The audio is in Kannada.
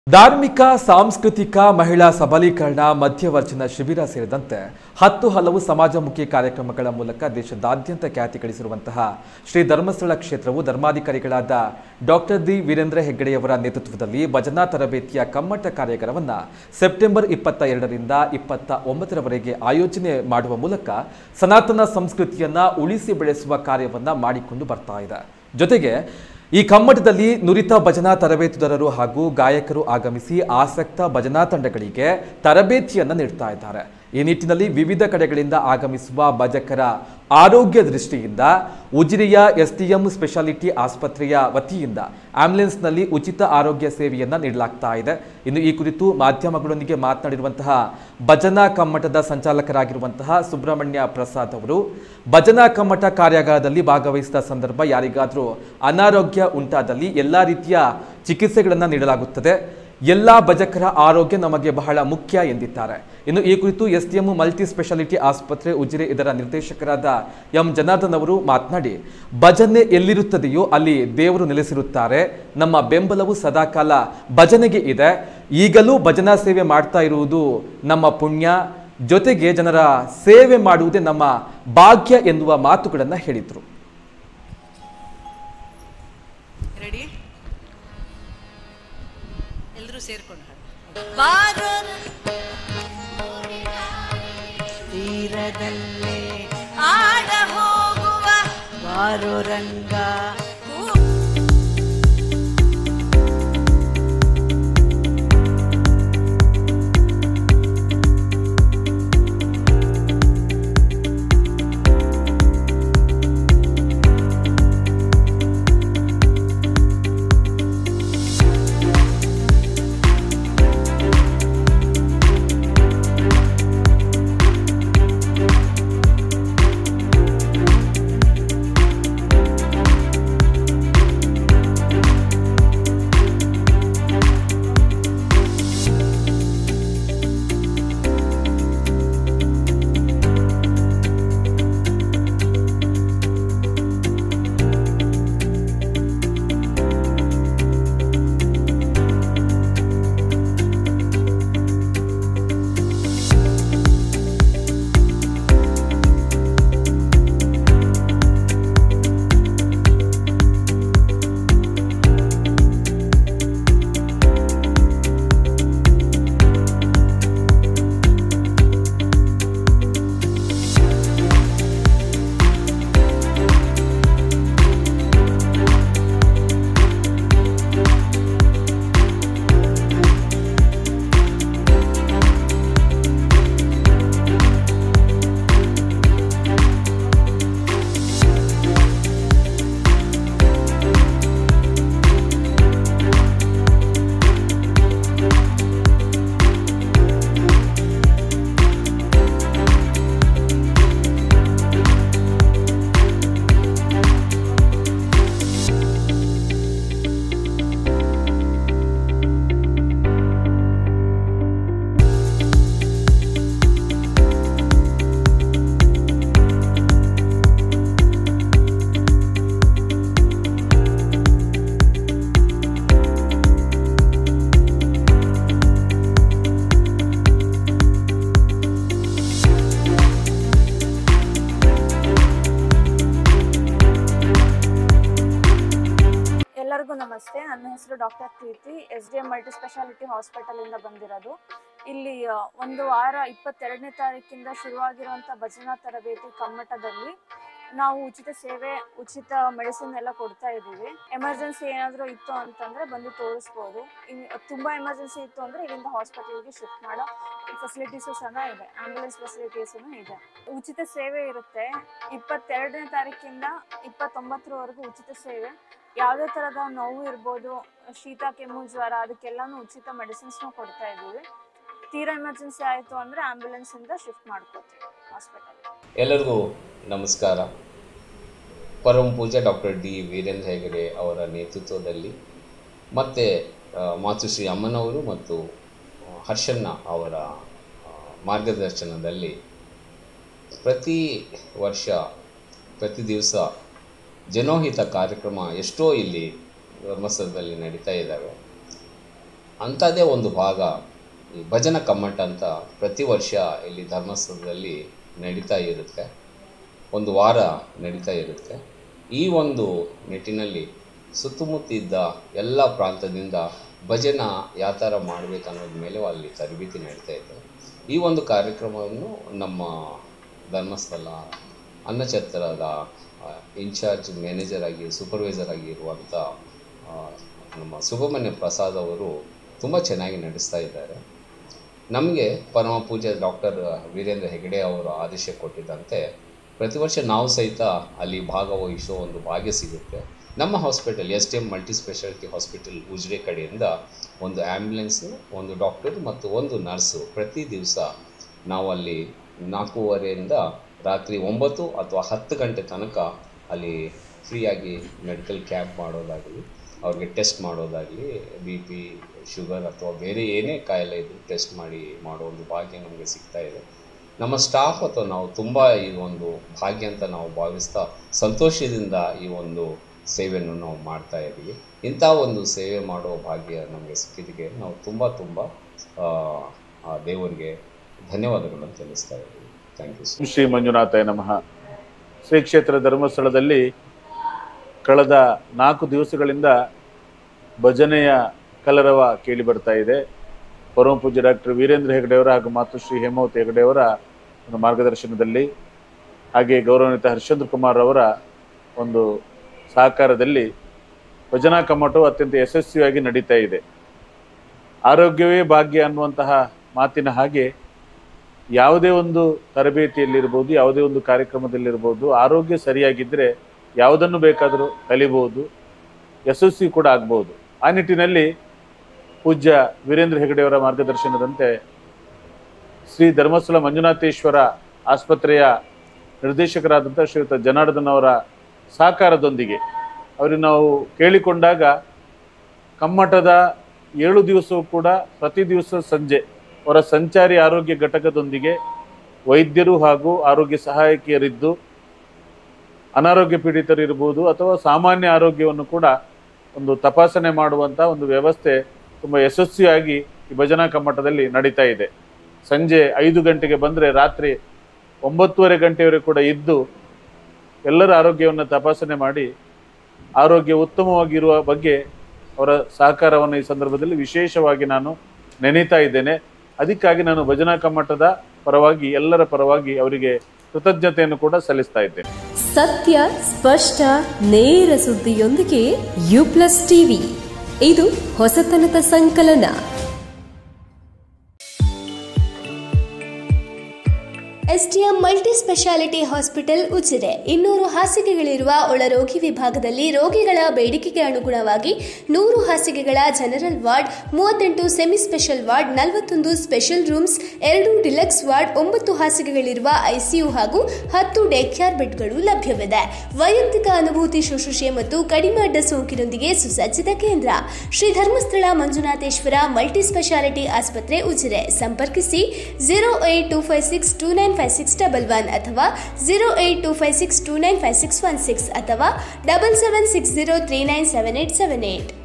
ಧಾರ್ಮಿಕ ಸಾಂಸ್ಕೃತಿಕ ಮಹಿಳಾ ಸಬಲೀಕರಣ ಮಧ್ಯವರ್ಜನ ಶಿಬಿರ ಸೇರಿದಂತೆ 10 ಹಲವು ಸಮಾಜಮುಖಿ ಕಾರ್ಯಕ್ರಮಗಳ ಮೂಲಕ ದೇಶದಾದ್ಯಂತ ಖ್ಯಾತಿ ಗಳಿಸಿರುವಂತಹ ಶ್ರೀ ಧರ್ಮಸ್ಥಳ ಕ್ಷೇತ್ರವು ಧರ್ಮಾಧಿಕಾರಿಗಳಾದ ಡಾಕ್ಟರ್ ಡಿ ವೀರೇಂದ್ರ ಹೆಗ್ಗಡೆಯವರ ನೇತೃತ್ವದಲ್ಲಿ ಭಜನಾ ತರಬೇತಿಯ ಕಮ್ಮಟ ಕಾರ್ಯಾಗಾರವನ್ನು ಸೆಪ್ಟೆಂಬರ್ 22ರಿಂದ 29ರವರೆಗೆ ಆಯೋಜನೆ ಮಾಡುವ ಮೂಲಕ ಸನಾತನ ಸಂಸ್ಕೃತಿಯನ್ನು ಉಳಿಸಿ ಬೆಳೆಸುವ ಕಾರ್ಯವನ್ನು ಮಾಡಿಕೊಂಡು ಬರ್ತಾ ಇದೆ. ಜೊತೆಗೆ ಈ ಕಮ್ಮಟದಲ್ಲಿ ನುರಿತ ಭಜನಾ ತರಬೇತುದಾರರು ಹಾಗೂ ಗಾಯಕರು ಆಗಮಿಸಿ ಆಸಕ್ತ ಭಜನಾ ತಂಡಗಳಿಗೆ ತರಬೇತಿಯನ್ನು ನೀಡ್ತಾ ಇದ್ದಾರೆ. ಈ ನಿಟ್ಟಿನಲ್ಲಿ ವಿವಿಧ ಕಡೆಗಳಿಂದ ಆಗಮಿಸುವ ಭಜಕರ ಆರೋಗ್ಯ ದೃಷ್ಟಿಯಿಂದ ಉಜಿರೆಯ ಎಸ್ಟಿಎಂ ಸ್ಪೆಷಾಲಿಟಿ ಆಸ್ಪತ್ರೆಯ ವತಿಯಿಂದ ಆಂಬ್ಯುಲೆನ್ಸ್ನಲ್ಲಿ ಉಚಿತ ಆರೋಗ್ಯ ಸೇವೆಯನ್ನು ನೀಡಲಾಗ್ತಾ ಇದೆ. ಇನ್ನು ಈ ಕುರಿತು ಮಾಧ್ಯಮಗಳೊಂದಿಗೆ ಮಾತನಾಡಿರುವಂತಹ ಭಜನಾ ಕಮ್ಮಟದ ಸಂಚಾಲಕರಾಗಿರುವಂತಹ ಸುಬ್ರಹ್ಮಣ್ಯ ಪ್ರಸಾದ್ ಅವರು, ಭಜನಾ ಕಮ್ಮಟ ಕಾರ್ಯಾಗಾರದಲ್ಲಿ ಭಾಗವಹಿಸಿದ ಸಂದರ್ಭ ಯಾರಿಗಾದರೂ ಅನಾರೋಗ್ಯ ಉಂಟಾದಲ್ಲಿ ಎಲ್ಲ ರೀತಿಯ ಚಿಕಿತ್ಸೆಗಳನ್ನು ನೀಡಲಾಗುತ್ತದೆ. ಎಲ್ಲ ಭಜಕರ ಆರೋಗ್ಯ ನಮಗೆ ಬಹಳ ಮುಖ್ಯ ಎಂದಿದ್ದಾರೆ. ಇನ್ನು ಈ ಕುರಿತು ಎಸ್ಟಿಎಂ ಮಲ್ಟಿ ಸ್ಪೆಷಾಲಿಟಿ ಆಸ್ಪತ್ರೆ ಉಜಿರೆ ಇದರ ನಿರ್ದೇಶಕರಾದ ಎಂ ಜನಾರ್ದನ್ ಅವರು ಮಾತನಾಡಿ, ಭಜನೆ ಎಲ್ಲಿರುತ್ತದೆಯೋ ಅಲ್ಲಿ ದೇವರು ನೆಲೆಸಿರುತ್ತಾರೆ. ನಮ್ಮ ಬೆಂಬಲವು ಸದಾಕಾಲ ಭಜನೆಗೆ ಇದೆ. ಈಗಲೂ ಭಜನಾ ಸೇವೆ ಮಾಡ್ತಾ ಇರುವುದು ನಮ್ಮ ಪುಣ್ಯ, ಜೊತೆಗೆ ಜನರ ಸೇವೆ ಮಾಡುವುದೇ ನಮ್ಮ ಭಾಗ್ಯ ಎನ್ನುವ ಮಾತುಗಳನ್ನು ಹೇಳಿದರು. ತೀರದಲ್ಲೇ ಆಡ ಹೋಗುವ ಬಾರೋ ರಂಗ. ಎಲ್ಲರಿಗೂ ನಮಸ್ತೆ. ನನ್ನ ಹೆಸರು ಡಾಕ್ಟರ್ ಪ್ರೀತಿ. ಎಸ್ಡಿಎಂ ಮಲ್ಟಿ ಸ್ಪೆಷಾಲಿಟಿ ಹಾಸ್ಪಿಟಲಿಂದ ಬಂದಿರೋದು. ಇಲ್ಲಿ ಒಂದು ವಾರ 22ನೇ ತಾರೀಕಿಂದ ಶುರುವಾಗಿರುವಂಥ ಭಜನಾ ತರಬೇತಿ ಕಮ್ಮಟದಲ್ಲಿ ನಾವು ಉಚಿತ ಸೇವೆ, ಉಚಿತ ಮೆಡಿಸಿನ್ ಎಲ್ಲ ಕೊಡ್ತಾ ಇದ್ದೀವಿ. ಎಮರ್ಜೆನ್ಸಿ ಏನಾದರೂ ಇತ್ತು ಅಂತಂದರೆ ಬಂದು ತೋರಿಸ್ಬೋದು. ತುಂಬ ಎಮರ್ಜೆನ್ಸಿ ಇತ್ತು ಅಂದರೆ ಇಲ್ಲಿಂದ ಹಾಸ್ಪಿಟಲ್ಗೆ ಶಿಫ್ಟ್ ಮಾಡೋ ಫೆಸಿಲಿಟೀಸು ಸಹ ಇದೆ. ಆಂಬ್ಯುಲೆನ್ಸ್ ಫೆಸಿಲಿಟೀಸು ಇದೆ. ಉಚಿತ ಸೇವೆ ಇರುತ್ತೆ. 22ನೇ ತಾರೀಕಿಂದ 29ರವರೆಗೂ ಉಚಿತ ಸೇವೆ. ಯಾವುದೇ ಥರದ ನೋವು ಇರ್ಬೋದು, ಶೀತ, ಕೆಮ್ಮು, ಜ್ವರ, ಅದಕ್ಕೆಲ್ಲನೂ ಉಚಿತ ಮೆಡಿಸಿನ್ಸ್ನ ಕೊಡ್ತಾ ಇದ್ದೀವಿ. ತೀರಾ ಎಮರ್ಜೆನ್ಸಿ ಆಯಿತು ಅಂದರೆ ಆಂಬ್ಯುಲೆನ್ಸಿಂದ ಶಿಫ್ಟ್ ಮಾಡ್ಕೋತೀವಿ ಹಾಸ್ಪಿಟಲ್. ಎಲ್ಲರಿಗೂ ನಮಸ್ಕಾರ. ಪರಮ ಪೂಜ್ಯ ಡಾಕ್ಟರ್ ಡಿ ವೀರೇಂದ್ರ ಹೆಗ್ಗಡೆ ಅವರ ನೇತೃತ್ವದಲ್ಲಿ ಮತ್ತು ಮಾತುಶ್ರೀ ಅಮ್ಮನವರು ಮತ್ತು ಹರ್ಷಣ್ಣ ಅವರ ಮಾರ್ಗದರ್ಶನದಲ್ಲಿ ಪ್ರತಿ ವರ್ಷ ಪ್ರತಿ ದಿವಸ ಜನೋಹಿತ ಕಾರ್ಯಕ್ರಮ ಎಷ್ಟೋ ಇಲ್ಲಿ ಧರ್ಮಸ್ಥಳದಲ್ಲಿ ನಡೀತಾ ಇದ್ದಾವೆ. ಅಂಥದ್ದೇ ಒಂದು ಭಾಗ ಈ ಭಜನ ಕಮ್ಮಟ ಅಂತ ಪ್ರತಿ ವರ್ಷ ಇಲ್ಲಿ ಧರ್ಮಸ್ಥಳದಲ್ಲಿ ನಡೀತಾ ಇರುತ್ತೆ, ಒಂದು ವಾರ ನಡೀತಾ ಇರುತ್ತೆ. ಈ ಒಂದು ನಿಟ್ಟಿನಲ್ಲಿ ಸುತ್ತಮುತ್ತಿದ್ದ ಎಲ್ಲ ಪ್ರಾಂತದಿಂದ ಭಜನ ಯಾವ ಥರ ಮಾಡಬೇಕು ಅನ್ನೋದ್ರ ಮೇಲೆ ಅಲ್ಲಿ ತರಬೇತಿ ನಡೀತಾ ಇದೆ. ಈ ಒಂದು ಕಾರ್ಯಕ್ರಮವನ್ನು ನಮ್ಮ ಧರ್ಮಸ್ಥಳ ಅನ್ನಛತ್ರದ ಇನ್ಚಾರ್ಜ್ ಮ್ಯಾನೇಜರ್ ಆಗಿ ಸೂಪರ್ವೈಸರ್ ಆಗಿ ಇರುವಂಥ ನಮ್ಮ ಸುಬ್ರಹ್ಮಣ್ಯ ಪ್ರಸಾದ್ ಅವರು ತುಂಬ ಚೆನ್ನಾಗಿ ನಡೆಸ್ತಾ ಇದ್ದಾರೆ. ನಮಗೆ ಪರಮ ಪೂಜ್ಯ ಡಾಕ್ಟರ್ ವೀರೇಂದ್ರ ಹೆಗಡೆ ಅವರು ಆದೇಶ ಕೊಟ್ಟಿದ್ದಂತೆ ಪ್ರತಿ ವರ್ಷ ನಾವು ಸಹಿತ ಅಲ್ಲಿ ಭಾಗವಹಿಸೋ ಒಂದು ಭಾಗ್ಯ ಸಿಗುತ್ತೆ. ನಮ್ಮ hospital SDM multi speciality hospital Ujire ಕಡೆಯಿಂದ ಒಂದು ಆ್ಯಂಬುಲೆನ್ಸು, ಒಂದು ಡಾಕ್ಟರ್ ಮತ್ತು ಒಂದು ನರ್ಸು ಪ್ರತಿ ದಿವಸ ನಾವು ಅಲ್ಲಿ 4:30ರಿಂದ ರಾತ್ರಿ 9 ಅಥವಾ 10 ಗಂಟೆ ತನಕ ಅಲ್ಲಿ ಫ್ರೀಯಾಗಿ ಮೆಡಿಕಲ್ ಕ್ಯಾಂಪ್ ಮಾಡೋದಾಗಲಿ, ಅವ್ರಿಗೆ ಟೆಸ್ಟ್ ಮಾಡೋದಾಗಲಿ, BP, ಶುಗರ್ ಅಥವಾ ಬೇರೆ ಏನೇ ಕಾಯಿಲೆ ಇದ್ದರೂ ಟೆಸ್ಟ್ ಮಾಡೋ ಒಂದು ಭಾಗ್ಯ ನಮಗೆ ಸಿಗ್ತಾ ಇದೆ. ನಮ್ಮ ಸ್ಟಾಫ್ ಅಥವಾ ನಾವು ತುಂಬ ಈ ಒಂದು ಭಾಗ್ಯ ಅಂತ ನಾವು ಭಾವಿಸ್ತಾ ಸಂತೋಷದಿಂದ ಈ ಒಂದು ಸೇವೆಯನ್ನು ನಾವು ಮಾಡ್ತಾ ಇದ್ದೀವಿ. ಇಂಥ ಒಂದು ಸೇವೆ ಮಾಡೋ ಭಾಗ್ಯ ನಮಗೆ ಸಿಕ್ಕಿದ್ದಕ್ಕೆ ನಾವು ತುಂಬ ದೇವರಿಗೆ ಧನ್ಯವಾದಗಳನ್ನು ತಿಳಿಸ್ತಾ ಇದ್ದೀವಿ. Thank you. ಶ್ರೀ ಮಂಜುನಾಥಾಯ ನಮಃ. ಶ್ರೀ ಕ್ಷೇತ್ರ ಧರ್ಮಸ್ಥಳದಲ್ಲಿ ಕಳೆದ 4 ದಿವಸಗಳಿಂದ ಭಜನೆಯ ಕಲರವ ಕೇಳಿ ಬರ್ತಾ ಇದೆ. ಪರಮ ಪೂಜ್ಯ ಡಾಕ್ಟರ್ ವೀರೇಂದ್ರ ಹೆಗಡೆಯವರ ಹಾಗೂ ಮಾತುಶ್ರೀ ಹೇಮಾವತಿ ಹೆಗಡೆಯವರ ಒಂದು ಮಾರ್ಗದರ್ಶನದಲ್ಲಿ, ಹಾಗೆ ಗೌರವಾನ್ವಿತ ಹರ್ಷೇಂದ್ರ ಕುಮಾರ್ ಅವರ ಒಂದು ಸಹಕಾರದಲ್ಲಿ ಭಜನಾ ಕಮ್ಮಟವು ಅತ್ಯಂತ ಯಶಸ್ವಿಯಾಗಿ ನಡೀತಾ ಇದೆ. ಆರೋಗ್ಯವೇ ಭಾಗ್ಯ ಅನ್ನುವಂತಹ ಮಾತಿನ ಹಾಗೆ ಯಾವುದೇ ಒಂದು ತರಬೇತಿಯಲ್ಲಿರ್ಬೋದು, ಯಾವುದೇ ಒಂದು ಕಾರ್ಯಕ್ರಮದಲ್ಲಿರ್ಬೋದು, ಆರೋಗ್ಯ ಸರಿಯಾಗಿದ್ದರೆ ಯಾವುದನ್ನು ಬೇಕಾದರೂ ಕಲಿಬಹುದು, ಯಶಸ್ವಿ ಕೂಡ ಆಗ್ಬೋದು. ಆ ನಿಟ್ಟಿನಲ್ಲಿ ಪೂಜ್ಯ ವೀರೇಂದ್ರ ಹೆಗಡೆಯವರ ಮಾರ್ಗದರ್ಶನದಂತೆ ಶ್ರೀ ಧರ್ಮಸ್ಥಳ ಮಂಜುನಾಥೇಶ್ವರ ಆಸ್ಪತ್ರೆಯ ನಿರ್ದೇಶಕರಾದಂಥ ಶ್ರೀಯುತ ಜನಾರ್ದನ್ ಅವರ ಸಹಕಾರದೊಂದಿಗೆ ಅವರಿಗೆ ನಾವು ಕೇಳಿಕೊಂಡಾಗ ಕಮ್ಮಟದ 7 ದಿವಸವೂ ಕೂಡ ಪ್ರತಿ ದಿವಸ ಸಂಜೆ ಅವರ ಸಂಚಾರಿ ಆರೋಗ್ಯ ಘಟಕದೊಂದಿಗೆ ವೈದ್ಯರು ಹಾಗೂ ಆರೋಗ್ಯ ಸಹಾಯಕಿಯರಿದ್ದು ಅನಾರೋಗ್ಯ ಪೀಡಿತರಿರ್ಬೋದು ಅಥವಾ ಸಾಮಾನ್ಯ ಆರೋಗ್ಯವನ್ನು ಕೂಡ ಒಂದು ತಪಾಸಣೆ ಮಾಡುವಂಥ ಒಂದು ವ್ಯವಸ್ಥೆ ತುಂಬ ಯಶಸ್ವಿಯಾಗಿ ಈ ಭಜನಾ ಕಮ್ಮಟದಲ್ಲಿ ನಡೀತಾ ಇದೆ. ಸಂಜೆ 5 ಗಂಟೆಗೆ ಬಂದರೆ ರಾತ್ರಿ 9:30 ಗಂಟೆಯವರೆಗೆ ಕೂಡ ಇದ್ದು ಎಲ್ಲರ ಆರೋಗ್ಯವನ್ನು ತಪಾಸಣೆ ಮಾಡಿ ಆರೋಗ್ಯ ಉತ್ತಮವಾಗಿರುವ ಬಗ್ಗೆ ಅವರ ಸಹಕಾರವನ್ನು ಈ ಸಂದರ್ಭದಲ್ಲಿ ವಿಶೇಷವಾಗಿ ನಾನು ನೆನೀತಾ ಇದ್ದೇನೆ. ಅದಕ್ಕಾಗಿ ನಾನು ಭಜನಾ ಕಮ್ಮಟದ ಪರವಾಗಿ ಎಲ್ಲರ ಪರವಾಗಿ ಅವರಿಗೆ ಕೃತಜ್ಞತೆಯನ್ನು ಕೂಡ ಸಲ್ಲಿಸ್ತಾ ಇದ್ದೇನೆ. ಸತ್ಯ, ಸ್ಪಷ್ಟ, ನೇರ ಸುದ್ದಿಯೊಂದಿಗೆ U+ TV. ಇದು ಹೊಸತನದ ಸಂಕಲನ. SDM multi speciality hospital Ujire 200 ಹಾಸಿಗೆಗಳಿರುವ ಒಳರೋಗಿ ವಿಭಾಗದಲ್ಲಿ ರೋಗಿಗಳ ಬೇಡಿಕೆಗೆ ಅನುಗುಣವಾಗಿ 100 ಹಾಸಿಗೆಗಳ general ward, 38 semi special ward, 41 special rooms, 2 deluxe ward, 9 ಹಾಸಿಗೆಗಳಿರುವ ICU ಹಾಗೂ 10 ಡೇ ಕೇರ್ ಬೆಡ್ಗಳು ಲಭ್ಯವಿದೆ. ವೈಯಕ್ತಿಕ ಅನುಭೂತಿ ಶುಶ್ರೂಷೆ ಮತ್ತು ಕಡಿಮೆ ಅಡ್ಡ ಸೋಂಕಿನೊಂದಿಗೆ ಸುಸಜ್ಜಿತ ಕೇಂದ್ರ. ಶ್ರೀ ಧರ್ಮಸ್ಥಳ ಮಂಜುನಾಥೇಶ್ವರ ಮಲ್ಟಿ ಸ್ಪೆಷಾಲಿಟಿ ಆಸ್ಪತ್ರೆ ಉಜಿರೆ. ಸಂಪರ್ಕಿಸಿ 08256295611 ಅಥವಾ 08256295616 ಅಥವಾ 7760397878.